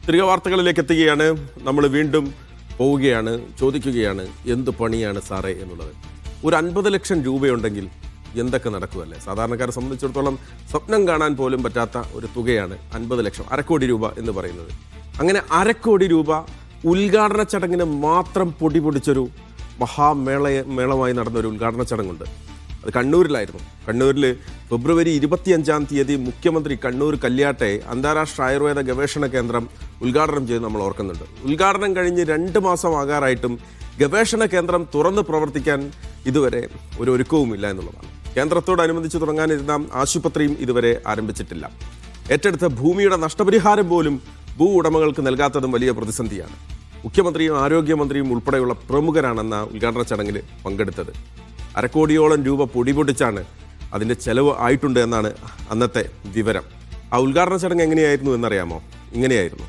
തിരികെ വാർത്തകളിലേക്ക് എത്തുകയാണ്. നമ്മൾ വീണ്ടും പോവുകയാണ്, ചോദിക്കുകയാണ് എന്ത് പണിയാണ് സാറേ എന്നുള്ളത്. ഒരു 50 ലക്ഷം രൂപയുണ്ടെങ്കിൽ എന്തൊക്കെ നടക്കുമല്ലേ? സാധാരണക്കാരെ സംബന്ധിച്ചിടത്തോളം സ്വപ്നം കാണാൻ പോലും പറ്റാത്ത ഒരു തുകയാണ് 50 ലക്ഷം, 1/2 കോടി രൂപ എന്ന് പറയുന്നത്. അങ്ങനെ 1/2 കോടി രൂപ ഉദ്ഘാടന ചടങ്ങിന് മാത്രം പൊടിപൊടിച്ചൊരു മേളമായി നടന്നൊരു ഉദ്ഘാടന ചടങ്ങുണ്ട്. അത് കണ്ണൂരിലായിരുന്നു. കണ്ണൂരിൽ ഫെബ്രുവരി 25-ാം തീയതി മുഖ്യമന്ത്രി കണ്ണൂർ കല്യാട്ടെ അന്താരാഷ്ട്ര ആയുർവേദ ഗവേഷണ കേന്ദ്രം ഉദ്ഘാടനം ചെയ്ത് നമ്മൾ ഓർക്കുന്നുണ്ട്. ഉദ്ഘാടനം കഴിഞ്ഞ് 2 മാസം ആകാറായിട്ടും ഗവേഷണ കേന്ദ്രം തുറന്ന് പ്രവർത്തിക്കാൻ ഇതുവരെ ഒരു ഒരുക്കവുമില്ല എന്നുള്ളതാണ്. കേന്ദ്രത്തോടനുബന്ധിച്ച് തുടങ്ങാനിരുന്ന ആശുപത്രിയും ഇതുവരെ ആരംഭിച്ചിട്ടില്ല. ഏറ്റെടുത്ത ഭൂമിയുടെ നഷ്ടപരിഹാരം പോലും ഭൂ ഉടമകൾക്ക് നൽകാത്തതും വലിയ പ്രതിസന്ധിയാണ്. മുഖ്യമന്ത്രിയും ആരോഗ്യമന്ത്രിയും ഉൾപ്പെടെയുള്ള പ്രമുഖരാണെന്ന ഉദ്ഘാടന ചടങ്ങിൽ പങ്കെടുത്തത്. 1/2 കോടിയോളം രൂപ പൊടിപൊടിച്ചാണ് അതിൻ്റെ ചെലവ് ആയിട്ടുണ്ട് എന്നാണ് അന്നത്തെ വിവരം. ആ ഉദ്ഘാടന ചടങ്ങ് എങ്ങനെയായിരുന്നു എന്നറിയാമോ? ഇങ്ങനെയായിരുന്നു.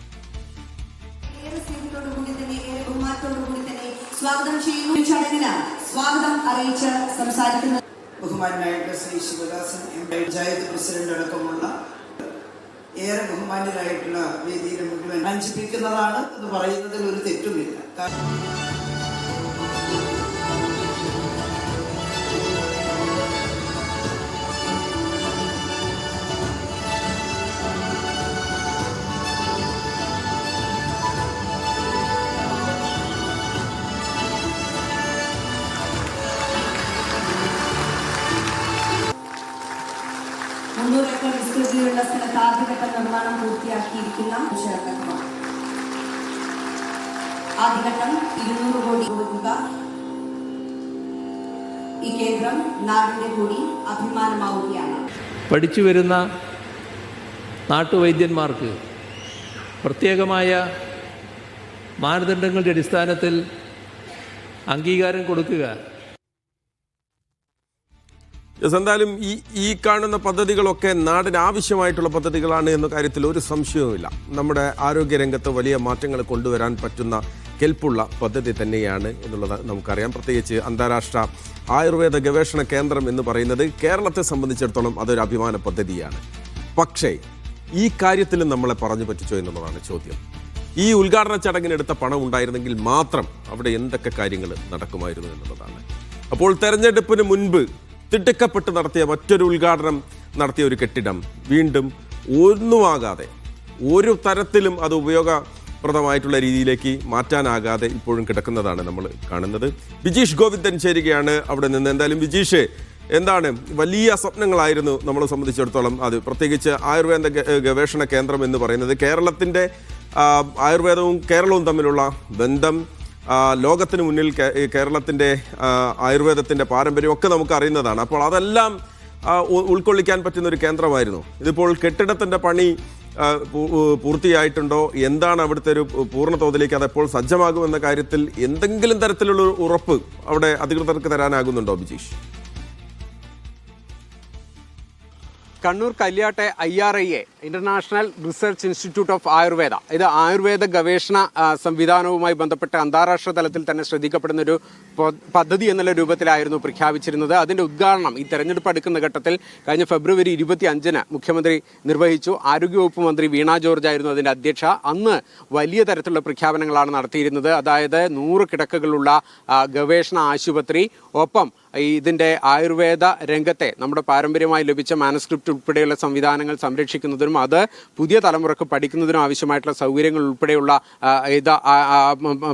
ബഹുമാനായിട്ടുള്ള ശ്രീ ശിവദാസൻ പഞ്ചായത്ത് പ്രസിഡന്റ് അടക്കമുള്ള ഏറെ ബഹുമാന്യരായിട്ടുള്ള വേദിയിലെ മുഴുവൻ അഞ്ചിപ്പിക്കുന്നതാണ് എന്ന് പറയുന്നതിൽ ഒരു തെറ്റുമില്ല. ഏക്കർ വിസ്തൃതിയുള്ള സ്ഥലത്ത് ആദ്യഘട്ട നിർമ്മാണം പൂർത്തിയാക്കിയിരിക്കുന്ന ആദ്യഘട്ടം 200 കോടി രൂപ. ഈ കേന്ദ്രം നാടിന്റെ കൂടി അഭിമാനമാവുകയാണ്. പഠിച്ചു വരുന്ന നാട്ടുവൈദ്യന്മാർക്ക് പ്രത്യേകമായ മാനദണ്ഡങ്ങളുടെ അടിസ്ഥാനത്തിൽ അംഗീകാരം കൊടുക്കുക. എന്തായാലും ഈ കാണുന്ന പദ്ധതികളൊക്കെ നാടിന് ആവശ്യമായിട്ടുള്ള പദ്ധതികളാണ് എന്ന കാര്യത്തിൽ ഒരു സംശയവുമില്ല. നമ്മുടെ ആരോഗ്യരംഗത്ത് വലിയ മാറ്റങ്ങൾ കൊണ്ടുവരാൻ പറ്റുന്ന കെൽപ്പുള്ള പദ്ധതി തന്നെയാണ് എന്നുള്ളത് നമുക്കറിയാം. പ്രത്യേകിച്ച് അന്താരാഷ്ട്ര ആയുർവേദ ഗവേഷണ കേന്ദ്രം എന്ന് പറയുന്നത് കേരളത്തെ സംബന്ധിച്ചിടത്തോളം അതൊരു അഭിമാന പദ്ധതിയാണ്. പക്ഷേ ഈ കാര്യത്തിലും നമ്മളെ പറഞ്ഞു പറ്റിച്ചോ എന്നുള്ളതാണ് ചോദ്യം. ഈ ഉദ്ഘാടന ചടങ്ങിനെടുത്ത പണം ഉണ്ടായിരുന്നെങ്കിൽ മാത്രം അവിടെ എന്തൊക്കെ കാര്യങ്ങൾ നടക്കുമായിരുന്നു എന്നുള്ളതാണ്. അപ്പോൾ തെരഞ്ഞെടുപ്പിന് മുൻപ് തിടുക്കപ്പെട്ട് നടത്തിയ മറ്റൊരു ഉദ്ഘാടനം നടത്തിയ ഒരു കെട്ടിടം വീണ്ടും ഒന്നുമാകാതെ, ഒരു തരത്തിലും അത് ഉപയോഗപ്രദമായിട്ടുള്ള രീതിയിലേക്ക് മാറ്റാനാകാതെ ഇപ്പോഴും കിടക്കുന്നതാണ് നമ്മൾ കാണുന്നത്. ബിജീഷ് ഗോവിന്ദൻ ചേരുകയാണ് അവിടെ നിന്ന്. എന്തായാലും ബിജീഷ്, എന്താണ് വലിയ സ്വപ്നങ്ങളായിരുന്നു നമ്മളെ സംബന്ധിച്ചിടത്തോളം അത്, പ്രത്യേകിച്ച് ആയുർവേദ ഗവേഷണ കേന്ദ്രം എന്ന് പറയുന്നത്. കേരളത്തിൻ്റെ ആയുർവേദവും കേരളവും തമ്മിലുള്ള ബന്ധം, ലോകത്തിന് മുന്നിൽ കേരളത്തിൻ്റെ ആയുർവേദത്തിൻ്റെ പാരമ്പര്യമൊക്കെ നമുക്ക് അറിയുന്നതാണ്. അപ്പോൾ അതെല്ലാം ഉൾക്കൊള്ളിക്കാൻ പറ്റുന്ന ഒരു കേന്ദ്രമായിരുന്നു. ഇതിപ്പോൾ കെട്ടിടത്തിൻ്റെ പണി പൂർത്തിയായിട്ടുണ്ടോ? എന്താണ് അവിടുത്തെ ഒരു പൂർണ്ണ തോതിലേക്ക് അതെപ്പോൾ സജ്ജമാകുമെന്ന കാര്യത്തിൽ എന്തെങ്കിലും തരത്തിലുള്ള ഉറപ്പ് അവിടെ അധികൃതർക്ക് തരാനാകുന്നുണ്ടോ ബിജീഷ്? കണ്ണൂർ കല്യാട്ടെ IRIA international research institute of Ayurveda, ഇത് ആയുർവേദ ഗവേഷണ സംവിധാനവുമായി ബന്ധപ്പെട്ട് അന്താരാഷ്ട്ര തലത്തിൽ തന്നെ ശ്രദ്ധിക്കപ്പെടുന്ന ഒരു പദ്ധതി എന്നുള്ള രൂപത്തിലായിരുന്നു പ്രഖ്യാപിച്ചിരുന്നത്. അതിൻ്റെ ഉദ്ഘാടനം ഈ തെരഞ്ഞെടുപ്പ് അടുക്കുന്ന ഘട്ടത്തിൽ കഴിഞ്ഞ ഫെബ്രുവരി 25-ന് മുഖ്യമന്ത്രി നിർവഹിച്ചു. ആരോഗ്യവകുപ്പ് മന്ത്രി വീണ ജോർജ് ആയിരുന്നു അതിൻ്റെ അധ്യക്ഷ. അന്ന് വലിയ തരത്തിലുള്ള പ്രഖ്യാപനങ്ങളാണ് നടത്തിയിരുന്നത്. അതായത് 100 കിടക്കകളുള്ള ഗവേഷണ ആശുപത്രി, ഒപ്പം ഇതിൻ്റെ ആയുർവേദ രംഗത്തെ നമ്മുടെ പാരമ്പര്യമായി ലഭിച്ച മാനസ്ക്രിപ്റ്റ് ഉൾപ്പെടെയുള്ള സംവിധാനങ്ങൾ സംരക്ഷിക്കുന്നതിനും അത് പുതിയ തലമുറക്ക് പഠിക്കുന്നതിനും ആവശ്യമായിട്ടുള്ള സൗകര്യങ്ങൾ ഉൾപ്പെടെയുള്ള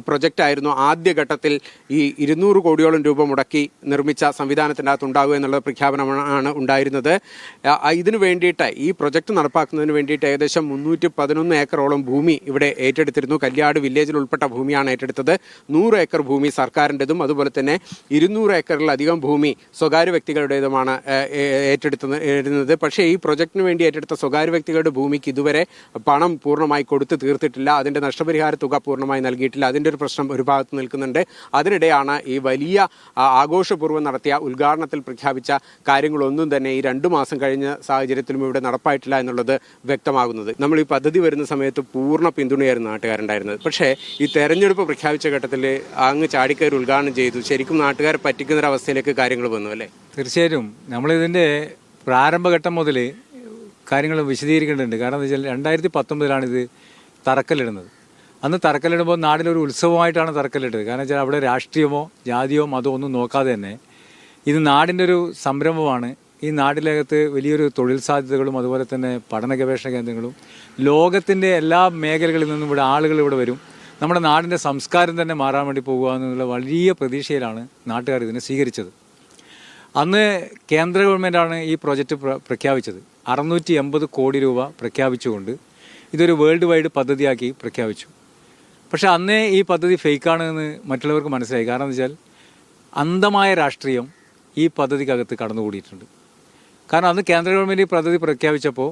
പ്രൊജക്റ്റായിരുന്നു ആദ്യഘട്ടത്തിൽ ഈ 200 കോടിയോളം രൂപ മുടക്കി നിർമ്മിച്ച സംവിധാനത്തിൻ്റെ അകത്ത് ഉണ്ടാകുക എന്നുള്ള പ്രഖ്യാപനമാണ് ഉണ്ടായിരുന്നത്. ഇതിനു വേണ്ടിയിട്ട്, ഈ പ്രൊജക്റ്റ് നടപ്പാക്കുന്നതിന് വേണ്ടിയിട്ട് ഏകദേശം 311 ഏക്കറോളം ഭൂമി ഇവിടെ ഏറ്റെടുത്തിരുന്നു. കല്യാട് വില്ലേജിൽ ഉൾപ്പെട്ട ഭൂമിയാണ് ഏറ്റെടുത്തത്. 100 ഏക്കർ ഭൂമി സർക്കാരിൻ്റെതും അതുപോലെ തന്നെ 200 ഏക്കറിലധികം ഭൂമി സ്വകാര്യ വ്യക്തികളുടേതുമാണ് ഏറ്റെടുത്തിരുന്നത്. പക്ഷേ ഈ പ്രൊജക്ടിന് വേണ്ടി ഏറ്റെടുത്ത സ്വകാര്യ വ്യക്തികളുടെ ഭൂമിക്ക് ഇതുവരെ പണം പൂർണ്ണമായി കൊടുത്തു തീർത്തിട്ടില്ല. അതിൻ്റെ നഷ്ടപരിഹാര തുക പൂർണ്ണമായി നൽകിയിട്ടില്ല. അതിൻ്റെ ഒരു പ്രശ്നം ഒരു ഭാഗത്ത് നിൽക്കുന്നുണ്ട്. അതിനിടെയാണ് ഈ വലിയ ആഘോഷപൂർവ്വം നടത്തിയ ഉദ്ഘാടനത്തിൽ പ്രഖ്യാപിച്ച കാര്യങ്ങളൊന്നും തന്നെ ഈ 2 മാസം കഴിഞ്ഞ സാഹചര്യത്തിലും ഇവിടെ നടപ്പായിട്ടില്ല എന്നുള്ളത് വ്യക്തമാകുന്നത്. നമ്മൾ ഈ പദ്ധതി വരുന്ന സമയത്ത് പൂർണ്ണ പിന്തുണയായിരുന്നു നാട്ടുകാരുണ്ടായിരുന്നത്. പക്ഷേ ഈ തെരഞ്ഞെടുപ്പ് പ്രഖ്യാപിച്ച ഘട്ടത്തിൽ അങ്ങ് ചാടിക്കയറി ഉദ്ഘാടനം ചെയ്തു. ശരിക്കും നാട്ടുകാരെ പറ്റിക്കുന്നൊരവസ്ഥയിലേക്ക് കാര്യങ്ങൾ വന്നു അല്ലേ? തീർച്ചയായിട്ടും നമ്മളിതിൻ്റെ പ്രാരംഭഘട്ടം മുതൽ കാര്യങ്ങൾ വിശദീകരിക്കേണ്ടതുണ്ട്. കാരണം എന്താ വെച്ചാൽ 2019-ലാണിത് തറക്കല്ലിടുന്നത്. അന്ന് തറക്കല്ലിടുമ്പോൾ നാടിനൊരു ഉത്സവമായിട്ടാണ് തറക്കല്ലിട്ടത്. കാരണം വെച്ചാൽ അവിടെ രാഷ്ട്രീയമോ ജാതിയോ മതമോ ഒന്നും നോക്കാതെ തന്നെ ഇത് നാടിൻ്റെ ഒരു സംരംഭമാണ്. ഈ നാട്ടിലകത്ത് വലിയൊരു തൊഴിൽ സാധ്യതകളും അതുപോലെ തന്നെ പഠന ഗവേഷണ കേന്ദ്രങ്ങളും ലോകത്തിൻ്റെ എല്ലാ മേഖലകളിൽ നിന്നും ഇവിടെ ആളുകൾ ഇവിടെ വരും. നമ്മുടെ നാടിൻ്റെ സംസ്കാരം തന്നെ മാറാൻ വേണ്ടി പോകുക എന്നുള്ള വലിയ പ്രതീക്ഷയിലാണ് നാട്ടുകാർ ഇതിനെ സ്വീകരിച്ചത്. അന്ന് കേന്ദ്ര ഗവൺമെൻറ്റാണ് ഈ പ്രോജക്റ്റ് പ്രഖ്യാപിച്ചത്. 680 കോടി രൂപ പ്രഖ്യാപിച്ചുകൊണ്ട് ഇതൊരു വേൾഡ് വൈഡ് പദ്ധതിയാക്കി പ്രഖ്യാപിച്ചു. പക്ഷേ അന്നേ ഈ പദ്ധതി ഫേക്കാണെന്ന് മറ്റുള്ളവർക്ക് മനസ്സിലായി. കാരണം എന്താ വെച്ചാൽ അന്ധമായ രാഷ്ട്രീയം ഈ പദ്ധതിക്കകത്ത് കടന്നുകൂടിയിട്ടുണ്ട്. കാരണം അന്ന് കേന്ദ്ര ഗവൺമെൻറ് ഈ പദ്ധതി പ്രഖ്യാപിച്ചപ്പോൾ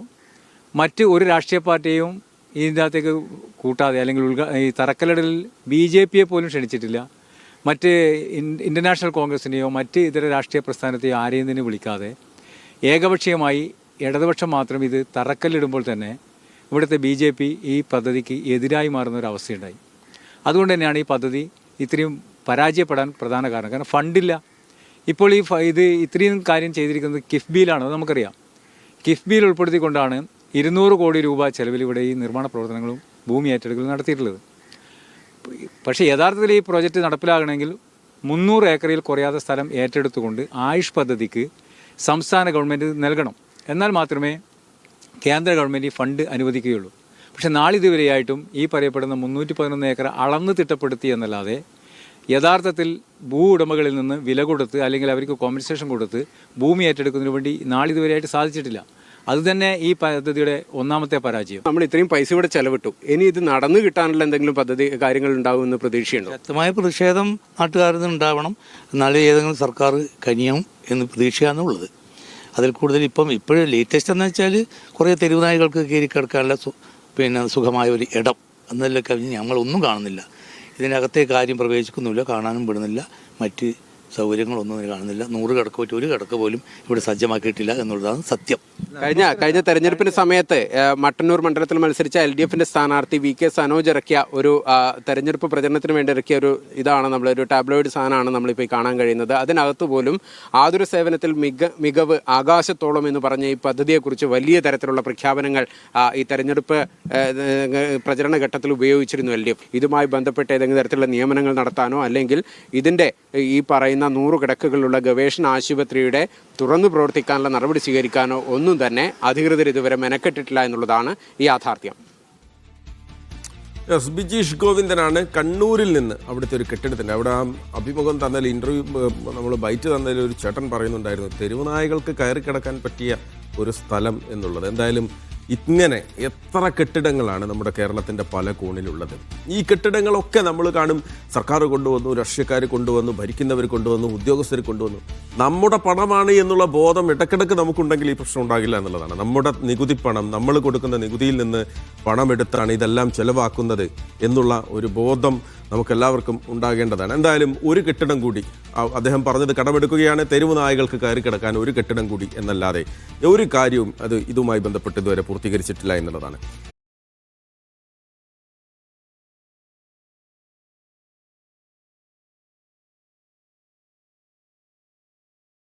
മറ്റ് ഒരു രാഷ്ട്രീയ പാർട്ടിയും ഇതിൻ്റെ അകത്തേക്ക് കൂട്ടാതെ അല്ലെങ്കിൽ ഈ തറക്കല്ലിടലിൽ BJP പോലും ക്ഷണിച്ചിട്ടില്ല. മറ്റ് ഇൻ്റർനാഷണൽ കോൺഗ്രസിനെയോ മറ്റ് ഇതര രാഷ്ട്രീയ പ്രസ്ഥാനത്തെയോ ആരെയും തന്നെ വിളിക്കാതെ ഏകപക്ഷീയമായി ഇടതുപക്ഷം മാത്രം ഇത് തറക്കല്ലിടുമ്പോൾ തന്നെ ഇവിടുത്തെ BJP ഈ പദ്ധതിക്ക് എതിരായി മാറുന്ന ഒരു അവസ്ഥയുണ്ടായി. അതുകൊണ്ട് തന്നെയാണ് ഈ പദ്ധതി ഇത്രയും പരാജയപ്പെടാൻ പ്രധാന കാരണം. കാരണം ഫണ്ടില്ല. ഇപ്പോൾ ഇത് ഇത്രയും കാര്യം ചെയ്തിരിക്കുന്നത് കിഫ്ബിയിലാണ്. അത് നമുക്കറിയാം. കിഫ്ബിയിൽ ഉൾപ്പെടുത്തിക്കൊണ്ടാണ് 200 കോടി രൂപ ചെലവിൽ ഇവിടെ ഈ നിർമ്മാണ പ്രവർത്തനങ്ങളും ഭൂമി ഏറ്റെടുക്കലും നടത്തിയിട്ടുള്ളത്. പക്ഷേ യഥാർത്ഥത്തിൽ ഈ പ്രോജക്റ്റ് നടപ്പിലാകണമെങ്കിൽ 300 ഏക്കറിൽ കുറയാതെ സ്ഥലം ഏറ്റെടുത്തുകൊണ്ട് ആയുഷ് പദ്ധതിക്ക് സംസ്ഥാന ഗവൺമെൻറ് നൽകണം. എന്നാൽ മാത്രമേ കേന്ദ്ര ഗവൺമെൻറ് ഈ ഫണ്ട് അനുവദിക്കുകയുള്ളൂ. പക്ഷേ നാളിതുവരെയായിട്ടും ഈ പറയപ്പെടുന്ന 311 ഏക്കർ അളന്ന് തിട്ടപ്പെടുത്തി എന്നല്ലാതെ യഥാർത്ഥത്തിൽ ഭൂ ഉടമകളിൽ നിന്ന് വില കൊടുത്ത് അല്ലെങ്കിൽ അവർക്ക് കോമ്പൻസേഷൻ കൊടുത്ത് ഭൂമി ഏറ്റെടുക്കുന്നതിന് വേണ്ടി നാളിതുവരെയായിട്ട് സാധിച്ചിട്ടില്ല. അതുതന്നെ ഈ പദ്ധതിയുടെ ഒന്നാമത്തെ പരാജയം. നമ്മൾ ഇത്രയും പൈസ ഇവിടെ ചെലവിട്ടു, ഇനി ഇത് നടന്നു കിട്ടാനുള്ള എന്തെങ്കിലും പദ്ധതി കാര്യങ്ങൾ ഉണ്ടാകുമെന്ന് പ്രതീക്ഷയുണ്ടോ? ശക്തമായ പ്രതിഷേധം നാട്ടുകാരിൽ നിന്ന് ഉണ്ടാവണം. എന്നാലേ ഏതെങ്കിലും സർക്കാർ കനിയും എന്ന് പ്രതീക്ഷയാണുള്ളത്. അതിൽ കൂടുതൽ ഇപ്പോഴും ലേറ്റസ്റ്റ് എന്ന് വെച്ചാൽ കുറേ തെരുവ് നായ്കൾക്ക് കയറി കിടക്കാനുള്ള സുഖമായ ഒരു ഇടം എന്നല്ല കവിഞ്ഞ് ഞങ്ങളൊന്നും കാണുന്നില്ല. ഇതിനകത്തെ കാര്യം പ്രവേശിക്കുന്നില്ല, കാണാനും വിടുന്നില്ല, മറ്റ് സൗകര്യങ്ങളൊന്നും കാണുന്നില്ല. 100 കിടക്ക പറ്റി ഒരു കിടക്ക പോലും ഇവിടെ സജ്ജമാക്കിയിട്ടില്ല എന്നുള്ളതാണ് സത്യം. കഴിഞ്ഞ തെരഞ്ഞെടുപ്പിന്റെ സമയത്ത് മട്ടന്നൂർ മണ്ഡലത്തിൽ മത്സരിച്ച LDFന്റെ സ്ഥാനാർത്ഥി VK സനോജ് ഇറക്കിയ ഒരു തെരഞ്ഞെടുപ്പ് പ്രചരണത്തിന് വേണ്ടി ഇറക്കിയ ഒരു ഇതാണ് നമ്മളൊരു ടാബ്ലോയിഡ് സാധനമാണ് നമ്മളിപ്പോൾ കാണാൻ കഴിയുന്നത്. അതിനകത്ത് പോലും ആതുര സേവനത്തിൽ മികവ് ആകാശത്തോളം എന്ന് പറഞ്ഞ ഈ പദ്ധതിയെക്കുറിച്ച് വലിയ തരത്തിലുള്ള പ്രഖ്യാപനങ്ങൾ ഈ തെരഞ്ഞെടുപ്പ് പ്രചരണ ഘട്ടത്തിൽ ഉപയോഗിച്ചിരുന്നു LDF. ഇതുമായി ബന്ധപ്പെട്ട് ഏതെങ്കിലും തരത്തിലുള്ള നിയമനങ്ങൾ നടത്താനോ അല്ലെങ്കിൽ ഇതിൻ്റെ ഈ പറയുന്ന 100 കിടക്കുകളുള്ള ഗവേഷണ ആശുപത്രിയുടെ തുറന്നു പ്രവർത്തിക്കാനുള്ള നടപടി സ്വീകരിക്കാനോ ഒന്നും തന്നെ അധികൃതർ ഇതുവരെ മെനക്കെട്ടിട്ടില്ല എന്നുള്ളതാണ് ഈ യാഥാർത്ഥ്യം. ബിജീഷ് ഗോവിന്ദനാണ് കണ്ണൂരിൽ നിന്ന്. അവിടുത്തെ ഒരു കെട്ടിടത്തിൻ്റെ അവിടെ അഭിമുഖം തന്നതിൽ ഇൻ്റർവ്യൂ നമ്മൾ ബൈറ്റ് തന്നതിൽ ഒരു ചേട്ടൻ പറയുന്നുണ്ടായിരുന്നു തെരുവുനായകൾക്ക് കയറി കിടക്കാൻ പറ്റിയ ഒരു സ്ഥലം എന്നുള്ളത്. എന്തായാലും ഇങ്ങനെ എത്ര കെട്ടിടങ്ങളാണ് നമ്മുടെ കേരളത്തിൻ്റെ പല കോണിലുള്ളത്. ഈ കെട്ടിടങ്ങളൊക്കെ നമ്മൾ കാണും സർക്കാർ കൊണ്ടുവന്നു, രാഷ്ട്രീയക്കാർ കൊണ്ടുവന്നു, ഭരിക്കുന്നവർ കൊണ്ടുവന്നു, ഉദ്യോഗസ്ഥർ കൊണ്ടുവന്നു. നമ്മുടെ പണമാണ് എന്നുള്ള ബോധം ഇടയ്ക്കിടയ്ക്ക് നമുക്കുണ്ടെങ്കിൽ ഈ പ്രശ്നം ഉണ്ടാകില്ല എന്നുള്ളതാണ്. നമ്മുടെ നികുതി പണം, നമ്മൾ കൊടുക്കുന്ന നികുതിയിൽ നിന്ന് പണമെടുത്താണ് ഇതെല്ലാം ചെലവാക്കുന്നത് എന്നുള്ള ഒരു ബോധം നമുക്കെല്ലാവർക്കും ഉണ്ടാകേണ്ടതാണ്. എന്തായാലും ഒരു കെട്ടിടം കൂടി അദ്ദേഹം പറഞ്ഞത് കടമെടുക്കുകയാണ്, തെരുവ് നായകൾക്ക് കയറി കിടക്കാൻ ഒരു കെട്ടിടം കൂടി എന്നല്ലാതെ ഒരു കാര്യവും അത് ഇതുമായി ബന്ധപ്പെട്ട് ഇതുവരെ പൂർത്തീകരിച്ചിട്ടില്ല എന്നുള്ളതാണ്.